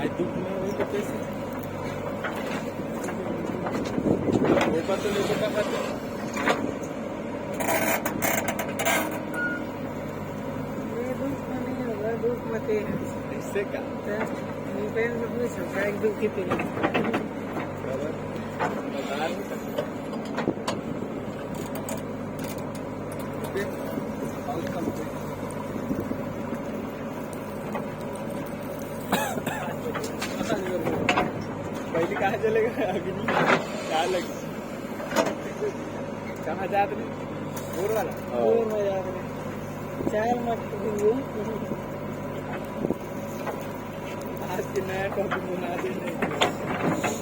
काय दुखणं होतं कैसे तो लोक का खाते धूप मत इससे का मी पेन बघू शकता एक धूप किती बरोबर बता नहीं सकते पहले कहाँ चलेगा अग्नि क्या लग कहाँ जाते नहीं बोर वाला बोर में जा रहे चाल मत करो आज के नया टॉपिक बना देंगे